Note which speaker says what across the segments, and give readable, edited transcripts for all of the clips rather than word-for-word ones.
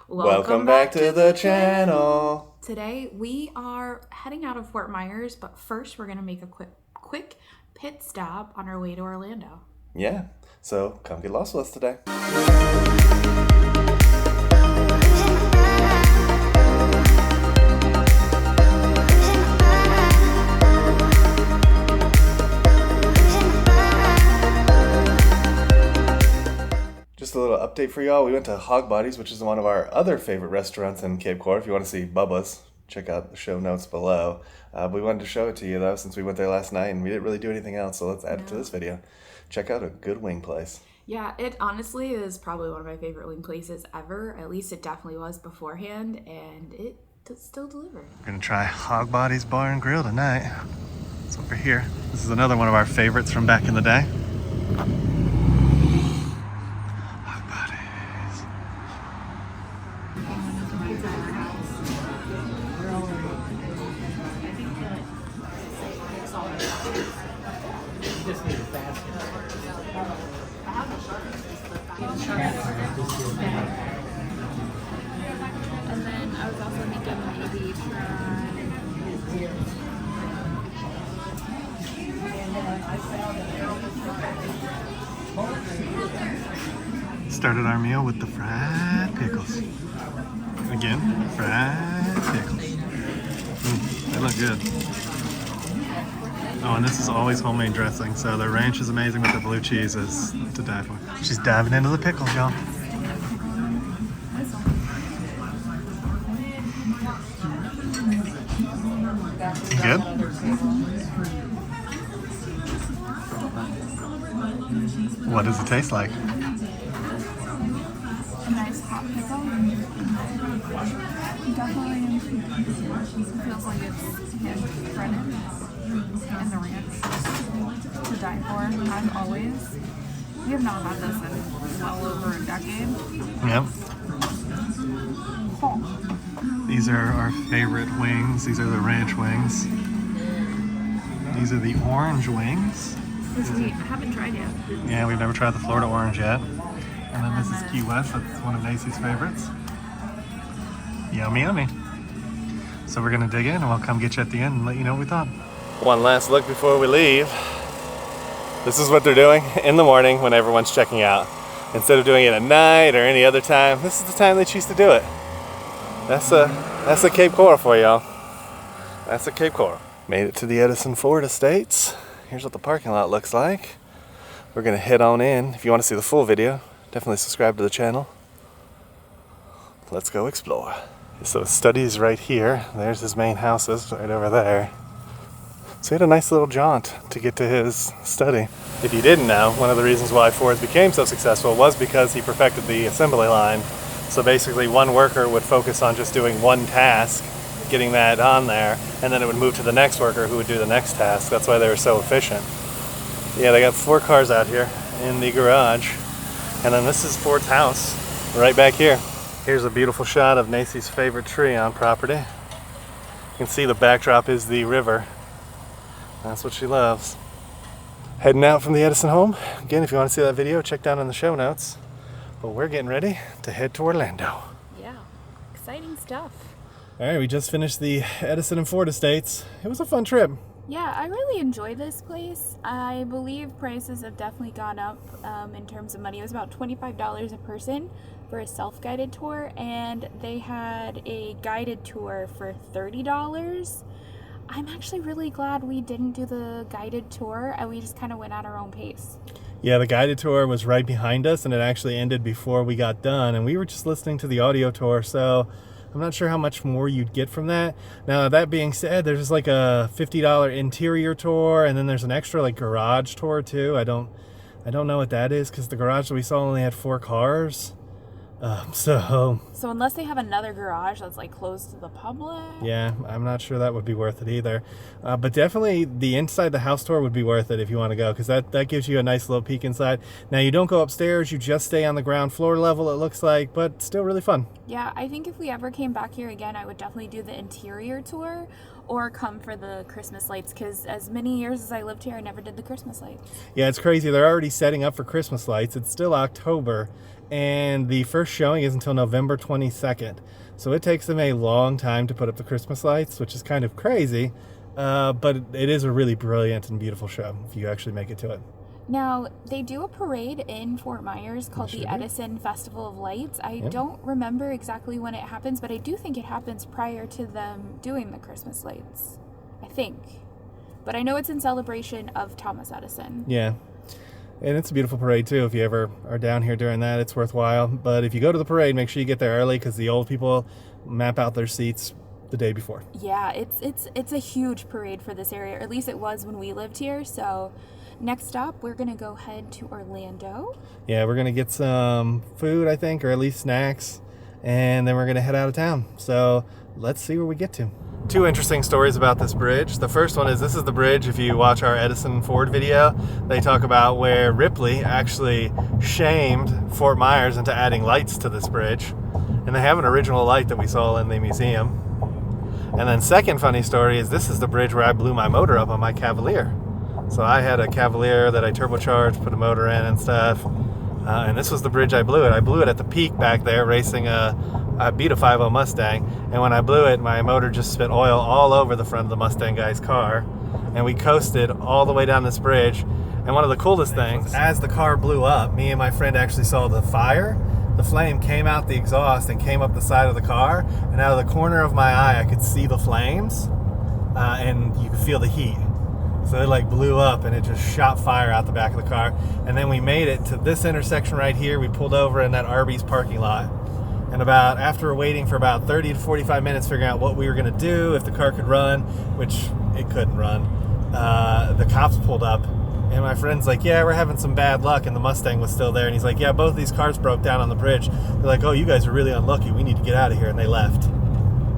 Speaker 1: Welcome back to the channel.
Speaker 2: Today we are heading out of Fort Myers, but first we're going to make a quick pit stop on our way to Orlando.
Speaker 1: Yeah, so come get lost with us today. Just a little update for y'all. We went to Hogbodys, which is one of our other favorite restaurants in Cape Coral. If you want to see Bubba's, check out the show notes below. We wanted to show it to you, though, since we went there last night and we didn't really do anything else, so let's add it to this video. Check out a good wing place.
Speaker 2: Yeah, it honestly is probably one of my favorite wing places ever. At least it definitely was beforehand, and it still delivered.
Speaker 1: We're going to try Hogbodys Bar and Grill tonight. It's over here. This is another one of our favorites from back in the day.
Speaker 2: And then I was also thinking maybe
Speaker 1: Started our meal with the fried pickles. Again, fried pickles. They look good. Oh, and this is always homemade dressing, so the ranch is amazing, but the blue cheese is to die for. She's diving into the pickles, y'all. Good? What does it taste like?
Speaker 2: a nice hot pickle. Definitely feels like it's hand breaded, and the ranch to die for. As always, we have not had this in well over a decade.
Speaker 1: Yep.
Speaker 2: Oh.
Speaker 1: These are our favorite wings. These are the ranch wings. These are the orange wings.
Speaker 2: Which we haven't tried yet.
Speaker 1: Yeah, we've never tried the Florida orange yet. And then this is Key West. That's one of Macy's favorites. Yummy, yummy. So we're gonna dig in and we'll come get you at the end and let you know what we thought. One last look before we leave. This is what they're doing in the morning when everyone's checking out. Instead of doing it at night or any other time, this is the time they choose to do it. That's a Cape Coral for y'all. That's a Cape Coral. Made it to the Edison Ford Estates. Here's what the parking lot looks like. We're gonna head on in. If you want to see the full video, definitely subscribe to the channel. Let's go explore. So his study is right here. There's his main houses right over there. So he had a nice little jaunt to get to his study. If you didn't know, one of the reasons why Ford became so successful was because he perfected the assembly line. So basically one worker would focus on just doing one task, getting that on there, and then it would move to the next worker who would do the next task. That's why they were so efficient. Yeah, they got 4 cars out here in the garage. And then this is Ford's house right back here. Here's a beautiful shot of Nacy's favorite tree on property. You can see the backdrop is the river. That's what she loves. Heading out from the Edison home. Again, if you want to see that video, check down in the show notes. But we're getting ready to head to Orlando.
Speaker 2: Yeah, exciting stuff.
Speaker 1: All right, we just finished the Edison and Ford Estates. It was a fun trip.
Speaker 2: Yeah, I really enjoy this place. I believe prices have definitely gone up in terms of money. It was about $25 a person for a self-guided tour, and they had a guided tour for $30. I'm actually really glad we didn't do the guided tour and we just kind of went at our own pace.
Speaker 1: Yeah, the guided tour was right behind us and it actually ended before we got done, and we were just listening to the audio tour, so I'm not sure how much more you'd get from that. Now, that being said, there's like a $50 interior tour, and then there's an extra like garage tour too. I don't know what that is because the garage that we saw only had 4 cars. So
Speaker 2: unless they have another garage that's like closed to the public,
Speaker 1: yeah, I'm not sure that would be worth it either. But definitely the inside the house tour would be worth it if you want to go, because that gives you a nice little peek inside. Now, you don't go upstairs, you just stay on the ground floor level, it looks like, but still really fun.
Speaker 2: Yeah, I think if we ever came back here again, I would definitely do the interior tour or come for the Christmas lights, because as many years as I lived here, I never did the Christmas lights.
Speaker 1: Yeah, it's crazy. They're already setting up for Christmas lights. It's still October, and the first showing is until November 22nd. So it takes them a long time to put up the Christmas lights, which is kind of crazy. But it is a really brilliant and beautiful show if you actually make it to it.
Speaker 2: Now, they do a parade in Fort Myers called the Edison Festival of Lights. I don't remember exactly when it happens, but I do think it happens prior to them doing the Christmas lights. I think. But I know it's in celebration of Thomas Edison.
Speaker 1: Yeah. And it's a beautiful parade, too. If you ever are down here during that, it's worthwhile. But if you go to the parade, make sure you get there early because the old people map out their seats the day before.
Speaker 2: Yeah, it's a huge parade for this area, or at least it was when we lived here. So next stop, we're going to go head to Orlando. Yeah, we're going to get some food, I think, or at least snacks. And then we're going to head out of town. So let's see where we get to. Two interesting stories about this bridge. The first one is this is the bridge, if you watch our Edison Ford video, they talk about where Ripley actually shamed Fort Myers into adding lights to this bridge. And they have an original light that we saw in the museum. And then second funny story is this is the bridge where I blew my motor up on my Cavalier. So I had a Cavalier that I turbocharged, put a motor in and stuff. And this was the bridge I blew it. I blew it at the peak back there racing I beat a 5.0 Mustang, and when I blew it, my motor just spit oil all over the front of the Mustang guy's car, and we coasted all the way down this bridge. And one of the coolest things, as the car blew up, me and my friend actually saw the fire. The flame came out the exhaust and came up the side of the car, and out of the corner of my eye, I could see the flames, and you could feel the heat. So it like blew up and it just shot fire out the back of the car. And then we made it to this intersection right here. We pulled over in that Arby's parking lot. And after waiting for about 30 to 45 minutes figuring out what we were going to do, if the car could run, which it couldn't run, the cops pulled up. And my friend's like, yeah, we're having some bad luck. And the Mustang was still there. And he's like, yeah, both these cars broke down on the bridge. They're like, oh, you guys are really unlucky. We need to get out of here. And they left.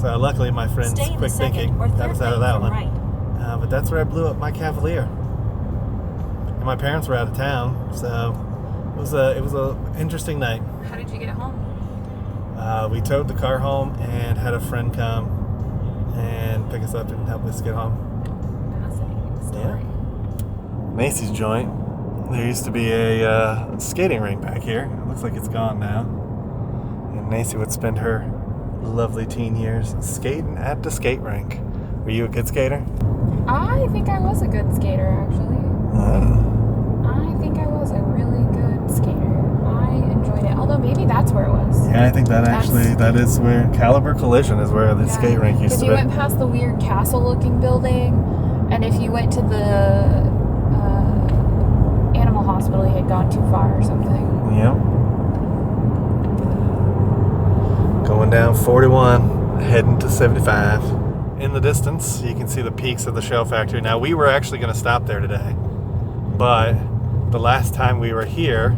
Speaker 2: So luckily my friend's quick thinking got us out of that one. Right. But that's where I blew up my Cavalier. And my parents were out of town. So it was a interesting night. How did you get home?
Speaker 1: We towed the car home and had a friend come and pick us up and help us get home.
Speaker 2: Fascinating story.
Speaker 1: Yeah. Macy's joint. There used to be a skating rink back here. It looks like it's gone now. And Macy would spend her lovely teen years skating at the skate rink. Were you a good skater?
Speaker 2: I think I was a good skater, actually. I think I was a really good skater. I enjoyed it. Although maybe that's where it was.
Speaker 1: Yeah, I think that is where Caliber Collision is where the skate rink used to be.
Speaker 2: Because you went past the weird castle-looking building, and if you went to the animal hospital, you had gone too far or something.
Speaker 1: Yep. Going down 41, heading to 75. In the distance, you can see the peaks of the shell factory. Now, we were actually going to stop there today, but the last time we were here,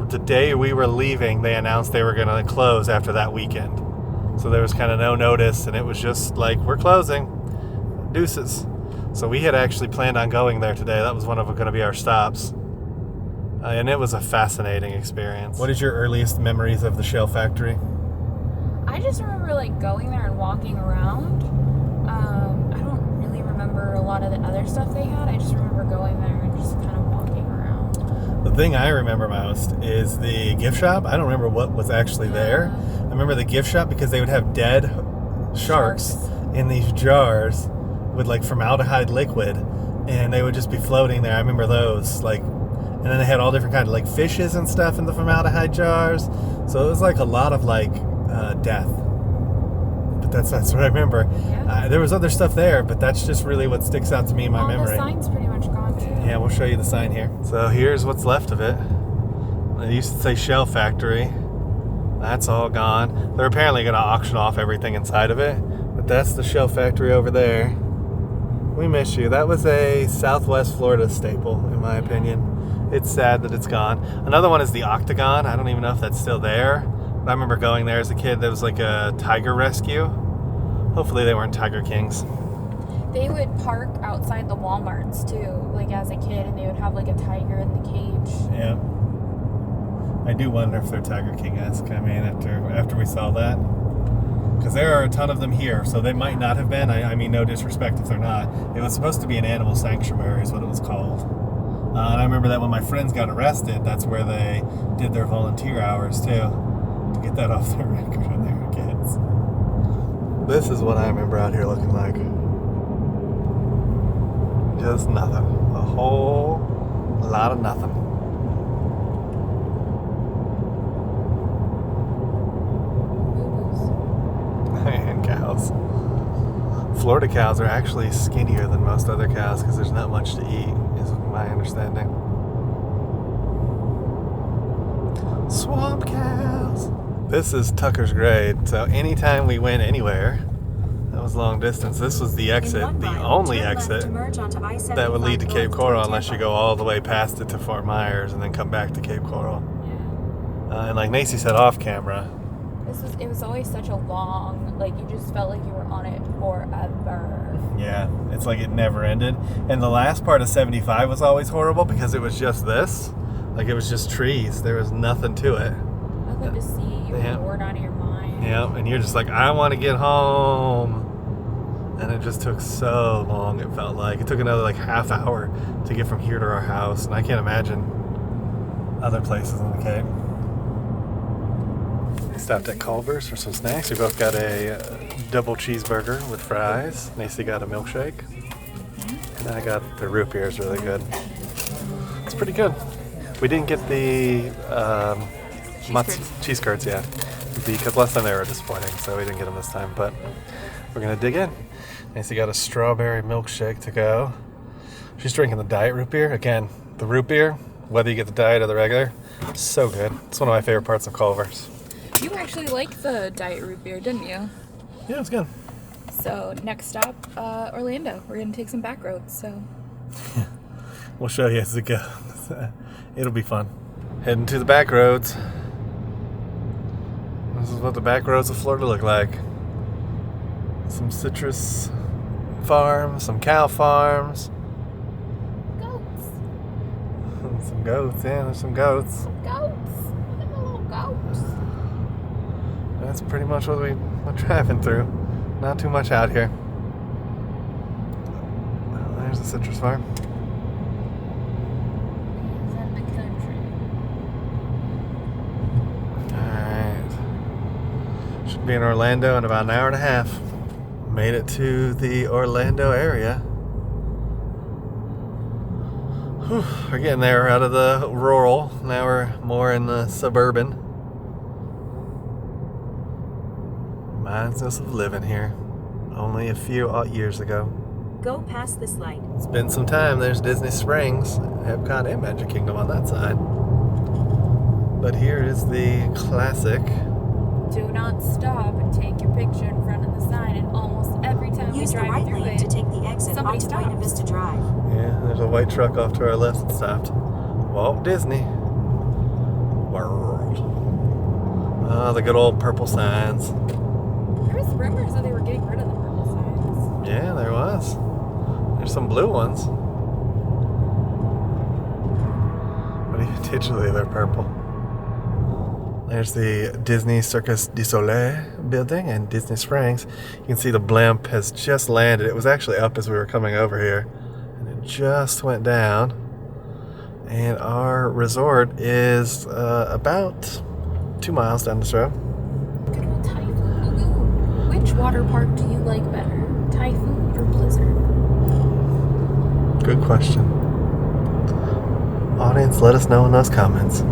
Speaker 1: the day we were leaving, they announced they were going to close after that weekend. So there was kind of no notice, and it was just like, we're closing. Deuces. So we had actually planned on going there today. That was one of going to be our stops. And it was a fascinating experience. What is your earliest memories of the shell factory?
Speaker 2: I just remember going there and walking around. I don't really remember a lot of the other stuff they had. I just remember going there and just kind of walking around.
Speaker 1: The thing I remember most is the gift shop. I don't remember what was actually there. I remember the gift shop because they would have dead sharks in these jars with formaldehyde liquid, and they would just be floating there. I remember those. And then they had all different kinds of fishes and stuff in the formaldehyde jars. So it was a lot of death. But that's what I remember. Yeah. There was other stuff there, but that's just really what sticks out to me in my memory.
Speaker 2: The sign's pretty much gone too.
Speaker 1: Yeah, we'll show you the sign here. So here's what's left of it. It used to say Shell Factory. That's all gone. They're apparently going to auction off everything inside of it, but that's the Shell Factory over there. We miss you. That was a Southwest Florida staple, in my opinion. It's sad that it's gone. Another one is the Octagon. I don't even know if that's still there. I remember going there as a kid. There was a tiger rescue. Hopefully they weren't Tiger Kings.
Speaker 2: They would park outside the Walmarts too, as a kid, and they would have a tiger in the cage.
Speaker 1: Yeah. I do wonder if they're Tiger King-esque. I mean, after we saw that. Because there are a ton of them here, so they might not have been. I mean, no disrespect if they're not. It was supposed to be an animal sanctuary is what it was called. And I remember that when my friends got arrested, that's where they did their volunteer hours too. to get that off the record when they were kids. This is what I remember out here looking like. Just nothing. A whole lot of nothing. And cows. Florida cows are actually skinnier than most other cows because there's not much to eat, is my understanding. Swamp cows. This is Tucker's grade, so anytime we went anywhere, that was long distance. This was the exit, the only exit that would lead to Cape Coral unless you go all the way past it to Fort Myers and then come back to Cape Coral.
Speaker 2: Yeah.
Speaker 1: And like Nacy said off camera,
Speaker 2: It was always such a long, like you just felt like you were on it forever.
Speaker 1: yeah, it's like it never ended. And the last part of 75 was always horrible because it was just this. Like it was just trees. There was nothing to it.
Speaker 2: Nothing to see. You were bored out of your mind.
Speaker 1: Yeah, and you're just like, I want to get home. And it just took so long, it felt like. It took another like half hour to get from here to our house. And I can't imagine other places in the Cape. We stopped at Culver's for some snacks. We both got a double cheeseburger with fries. Nacy got a milkshake. And I got the root beer. It's really good. It's pretty good. We didn't get the cheese curds, yeah. Because last time they were disappointing, so we didn't get them this time. But we're going to dig in. Nacy got a strawberry milkshake to go. She's drinking the diet root beer. Again, the root beer, whether you get the diet or the regular, so good. It's one of my favorite parts of Culver's.
Speaker 2: You actually liked the diet root beer, didn't you?
Speaker 1: Yeah, it's good.
Speaker 2: So next stop, Orlando. We're gonna take some back roads. So
Speaker 1: We'll show you as it goes. It'll be fun. Heading to the back roads. This is what the back roads of Florida look like. Some citrus farms, some cow farms.
Speaker 2: goats,
Speaker 1: Some goats, yeah, there's some goats.
Speaker 2: goats, little goats.
Speaker 1: That's pretty much what we're driving through. Not too much out here. Well, there's the citrus farm.
Speaker 2: He's in the country.
Speaker 1: Alright. Should be in Orlando in about an hour and a half. Made it to the Orlando area. Whew, we're getting there out of the rural. Now we're more in the suburban. Reminds us of living here. Only a few years ago.
Speaker 3: Go past this light.
Speaker 1: It's been some time. There's Disney Springs, Epcot, and Magic Kingdom on that side. But here is the classic.
Speaker 2: Do not stop and take your picture in front of the sign. And almost every time
Speaker 3: Use
Speaker 2: we
Speaker 3: the
Speaker 2: drive
Speaker 3: right
Speaker 2: through
Speaker 3: lane
Speaker 2: it,
Speaker 3: to take the exit
Speaker 2: somebody
Speaker 3: onto Buena
Speaker 2: stops.
Speaker 3: Vista Drive.
Speaker 1: Yeah, there's a white truck off to our left that stopped. Walt Disney World. Oh, the good old purple signs.
Speaker 2: There was rumors that they were getting rid of the purple signs.
Speaker 1: Yeah, there was. There's some blue ones. But even digitally, they're purple. There's the Disney Circus du Soleil building in Disney Springs. You can see the blimp has just landed. It was actually up as we were coming over here. And it just went down. And our resort is about 2 miles down this road.
Speaker 2: Good old Typhoon Lagoon. Which water park do you like better? Typhoon or Blizzard?
Speaker 1: Good question. Audience, let us know in those comments.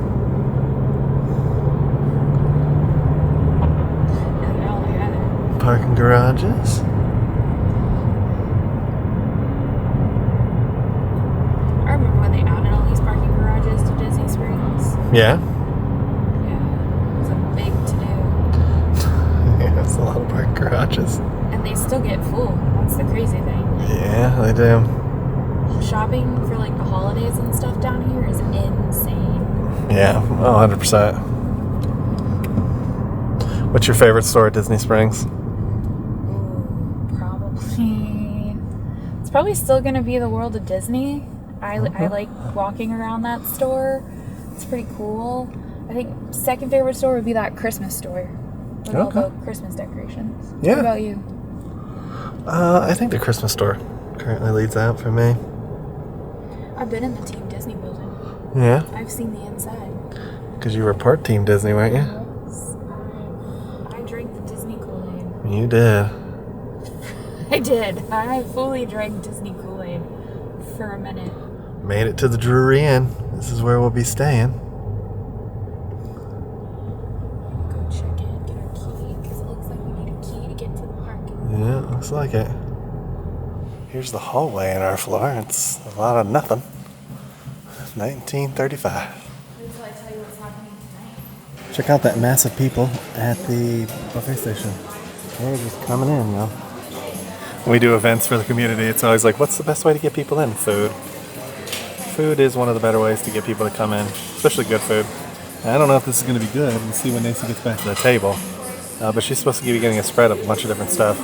Speaker 1: Parking garages.
Speaker 2: I remember when they added all these parking garages to Disney Springs.
Speaker 1: Yeah.
Speaker 2: Yeah, it was a big to-do.
Speaker 1: Yeah, it's a lot of parking garages.
Speaker 2: And they still get full. That's the crazy thing.
Speaker 1: Yeah, they do.
Speaker 2: Shopping for like the holidays and stuff down here is insane.
Speaker 1: Yeah, 100%. What's your favorite store at Disney Springs?
Speaker 2: It's probably still going to be the World of Disney. I like walking around that store. It's pretty cool. I think second favorite store would be that Christmas store with all the Christmas decorations.
Speaker 1: Yeah.
Speaker 2: What about you?
Speaker 1: I think the Christmas store currently leads out for me.
Speaker 2: I've been in the Team Disney building.
Speaker 1: Yeah,
Speaker 2: I've seen the inside.
Speaker 1: because you were part Team Disney, weren't you?
Speaker 2: I Kool-Aid.
Speaker 1: You did.
Speaker 2: I did. I fully drank Disney Kool-Aid for a minute.
Speaker 1: Made it to the Drury Inn. This is where we'll be staying.
Speaker 2: Go check in, get our key, because it looks like we need a key to get to the parking.
Speaker 1: Yeah, looks like it. Here's the hallway in our floor. It's a lot of nothing. 1935.
Speaker 2: Wait till I tell you what's happening tonight.
Speaker 1: Check out that mass of people at the buffet station. They're just coming in, yo. When we do events for the community, it's always like, what's the best way to get people in? Food. Food is one of the better ways to get people to come in, especially good food. And I don't know if this is going to be good. We'll see when Nancy gets back to the table. But she's supposed to be getting a spread of a bunch of different stuff.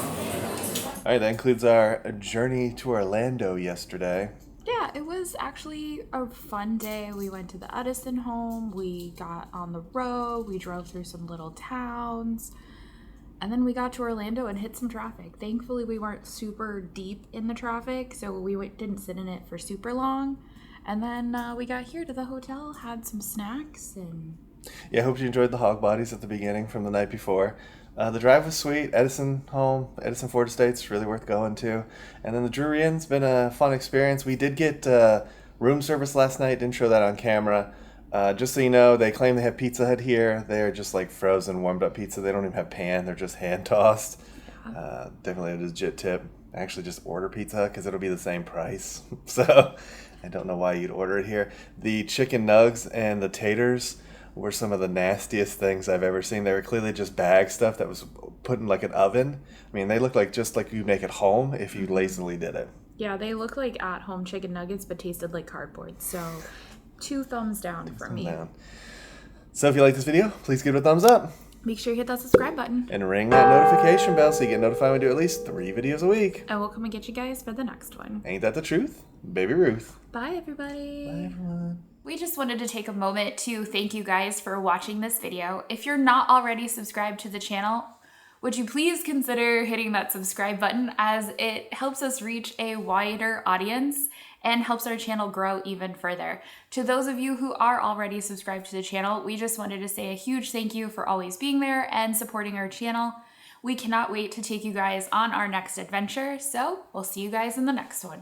Speaker 1: All right, that includes our journey to Orlando yesterday.
Speaker 2: Yeah, it was actually a fun day. We went to the Edison home, we got on the road, we drove through some little towns, and then we got to Orlando and hit some traffic. Thankfully, we weren't super deep in the traffic, so we didn't sit in it for super long. And then we got here to the hotel, had some snacks, and...
Speaker 1: Yeah, I hope you enjoyed the Hogbodys at the beginning from the night before. The drive was sweet. Edison home, Edison Ford Estates, really worth going to. And then the Drury Inn's been a fun experience. We did get room service last night. Didn't show that on camera. Just so you know, they claim they have Pizza Hut here. They're just like frozen, warmed up pizza. They don't even have pan. They're just hand tossed. Definitely a legit tip. Actually, just order Pizza Hut because it'll be the same price. So I don't know why you'd order it here. The chicken nugs and the taters were some of the nastiest things I've ever seen. They were clearly just bag stuff that was put in like an oven. I mean, they look like just like you make at home if you lazily did it.
Speaker 2: Yeah, they look like at-home chicken nuggets, but tasted like cardboard. So 2 thumbs down for me.
Speaker 1: So if you like this video, please give it a thumbs up.
Speaker 2: Make sure you hit that subscribe button.
Speaker 1: And ring that notification bell so you get notified when we do at least 3 videos a week.
Speaker 2: And we'll come and get you guys for the next one.
Speaker 1: Ain't that the truth? Baby Ruth.
Speaker 2: Bye, everybody.
Speaker 1: Bye, everyone.
Speaker 2: We just wanted to take a moment to thank you guys for watching this video. If you're not already subscribed to the channel, would you please consider hitting that subscribe button, as it helps us reach a wider audience and helps our channel grow even further. To those of you who are already subscribed to the channel, we just wanted to say a huge thank you for always being there and supporting our channel. We cannot wait to take you guys on our next adventure, so we'll see you guys in the next one.